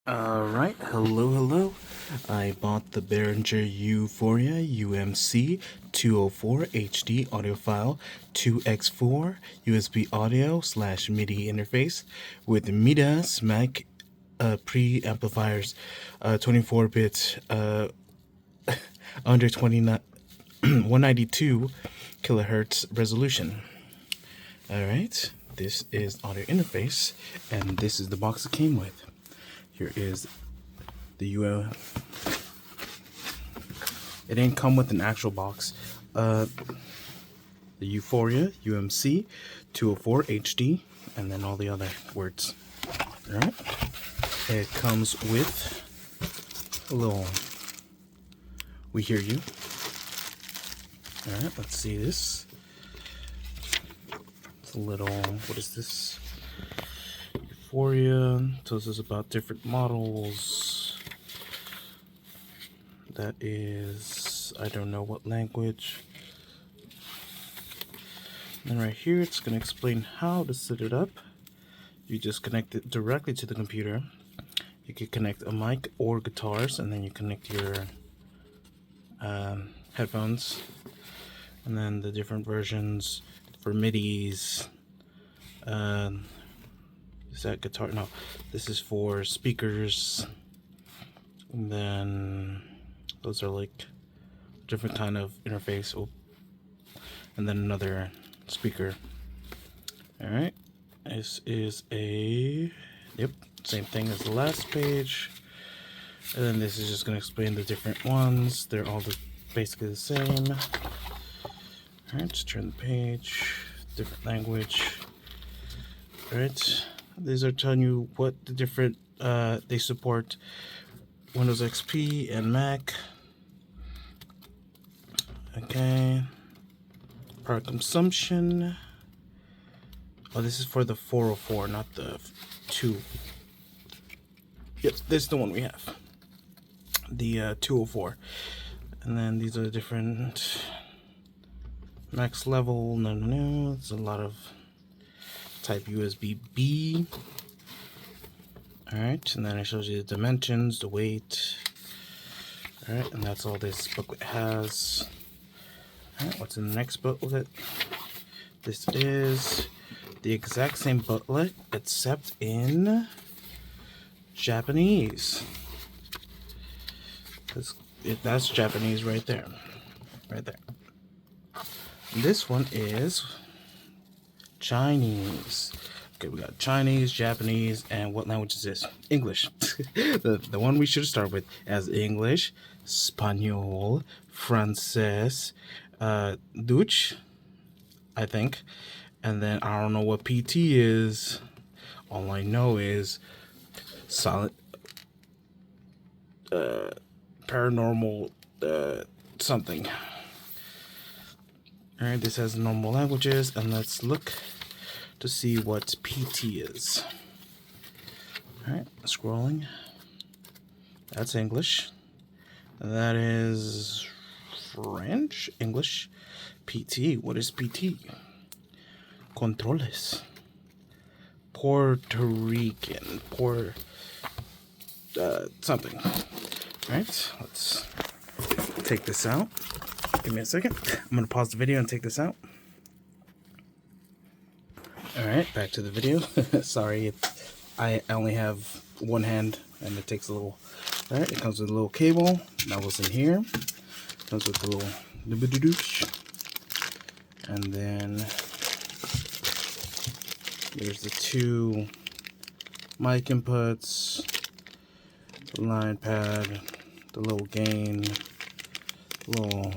Alright, hello. I bought the Behringer u-phoria UMC 204 HD audio file 2x4 USB audio / MIDI interface with Midas Mac pre-amplifiers, 24-bit, under 29 192 kilohertz resolution. Alright, this is audio interface, and this is the box it came with. Here is the it didn't come with an actual box. The u-phoria UMC 204 HD, and then all the other words. Alright. It comes with a little "We hear you." Alright, let's see this. It's a little, what is this? u-phoria tells us about different models. That is, I don't know what language. And right here, it's going to explain how to set it up. You just connect it directly to the computer. You can connect a mic or guitars, and then you connect your headphones. And then the different versions for MIDIs. Is that guitar? No, this is for speakers. And then those are like different kind of interface. Oh. And then another speaker. All right, this is a, yep, same thing as the last page. And then this is just going to explain the different ones. They're all basically the same. All right, just turn the page, different language. All right, these are telling you what the different, they support Windows XP and Mac. Okay, power consumption. Oh, this is for the 404, not the 2. Yep, this is the one we have. The 204. And then these are the different max level. No. It's a lot of type USB-B. Alright, and then it shows you the dimensions, the weight. Alright, and that's all this booklet has. Alright, what's in the next booklet? This is the exact same booklet, except in Japanese. That's Japanese right there. Right there. And this one is Chinese. Okay, we got Chinese, Japanese, and what language is this? English. the one we should start with as English, Spanish, Frances, Dutch, I think. And then I don't know what PT is. All I know is silent, paranormal, something. Alright, this has normal languages, and let's look to see what PT is. Alright, scrolling. That's English. That is French, English. PT, what is PT? Controles. Puerto Rican, something. Alright, let's take this out. Give me a second. I'm going to pause the video and take this out. Alright, back to the video. Sorry, I only have one hand and it takes a little. Alright, it comes with a little cable. That was in here. Comes with a little. And then there's the 2 mic inputs, the line pad, the little gain, little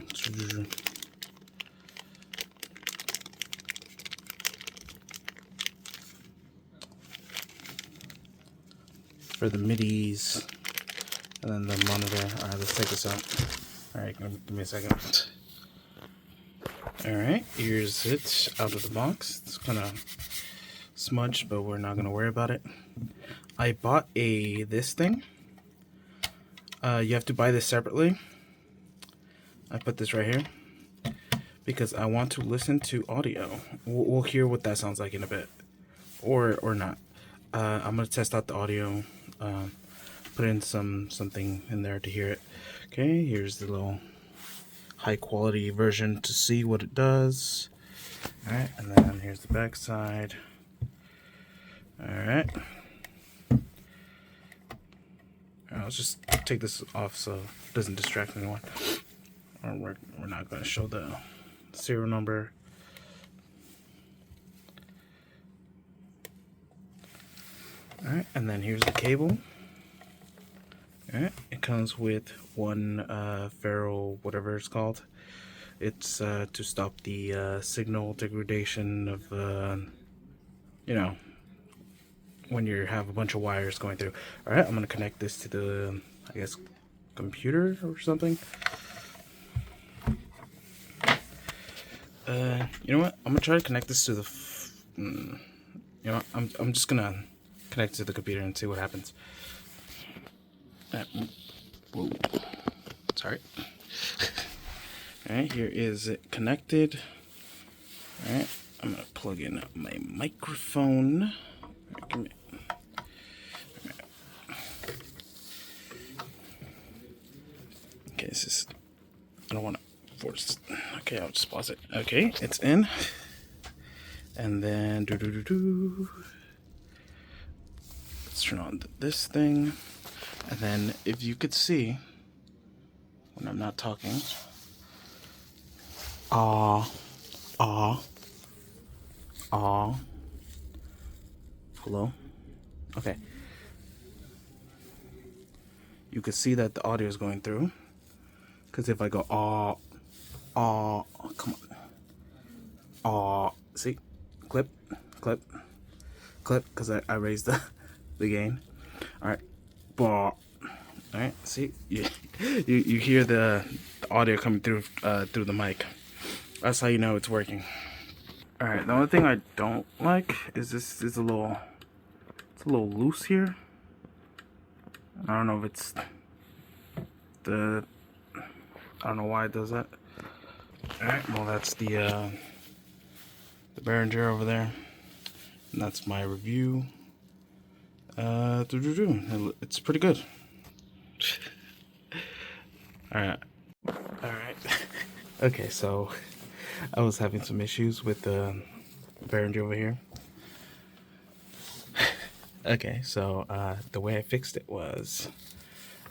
for the MIDIs, and then the monitor. Alright, let's take this out. Alright, give me a second. Alright, here's it out of the box. It's kind of smudged, but we're not going to worry about it. I bought this thing. You have to buy this separately. I put this right here because I want to listen to audio. We'll hear what that sounds like in a bit, or not. I'm gonna test out the audio put in something in there to hear it. Okay, here's the little high quality version to see what it does. Alright, and then here's the back side. Alright. I'll just take this off so it doesn't distract anyone. Or we're not going to show the serial number. Alright, and then here's the cable. Alright, it comes with one ferro, whatever it's called. It's to stop the signal degradation of, you know, when you have a bunch of wires going through. Alright, I'm going to connect this to the, I guess, computer or something. You know what? I'm going to try to connect this to the, you know what? I'm just going to connect to the computer and see what happens. Whoa. Sorry. Alright, here is it connected. Alright, I'm going to plug in my microphone. Okay, this is, I don't want to force, okay, I'll just pause it. Okay, it's in. And then, let's turn on this thing. And then, if you could see, when I'm not talking, hello? Okay. You could see that the audio is going through. Because if I go, come on. See? Clip, because I raised the gain. Alright. Alright, see? You hear the audio coming through through the mic. That's how you know it's working. Alright, the only thing I don't like is this is a little loose here. I don't know if it's I don't know why it does that. Alright, well that's the Behringer over there. And that's my review. It's pretty good. Alright. Okay, so I was having some issues with the Behringer over here. Okay, so the way I fixed it was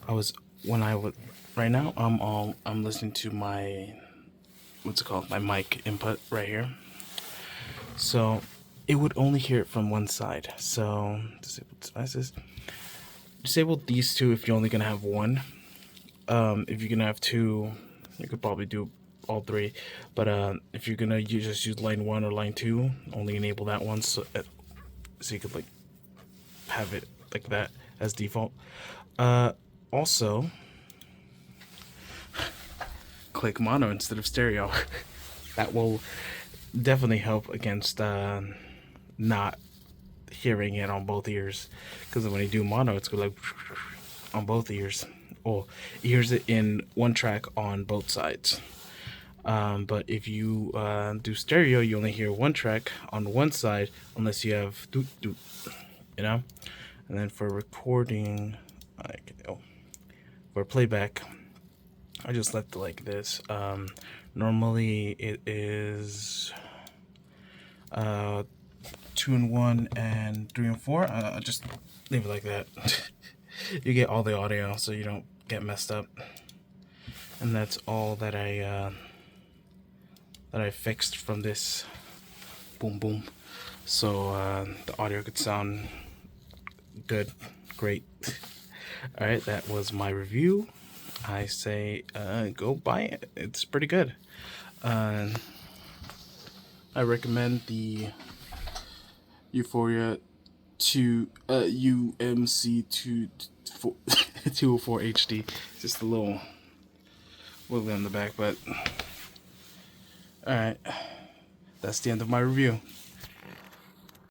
right now I'm listening to my, what's it called, my mic input right here. So it would only hear it from one side. So disable devices. Disable these two if you're only gonna have one. If you're gonna have two, you could probably do all three. But if you're gonna just use line 1 or line 2, only enable that one so you could like have it like that as default. Also, click mono instead of stereo. That will definitely help against not hearing it on both ears, because when you do mono, it's like on both ears. Or it hears it in one track on both sides. But if you do stereo, you only hear one track on one side unless you have doot doot, you know. And then for recording, for playback, I just left it like this. Normally it is 2 and 1 and 3 and 4. I just leave it like that. You get all the audio so you don't get messed up. And that's all that I fixed from this boom boom, so the audio could sound good, great. Alright, that was my review. I say go buy it, it's pretty good. I recommend the u-phoria UMC 204 HD. Just a little wiggly on the back, but alright, that's the end of my review.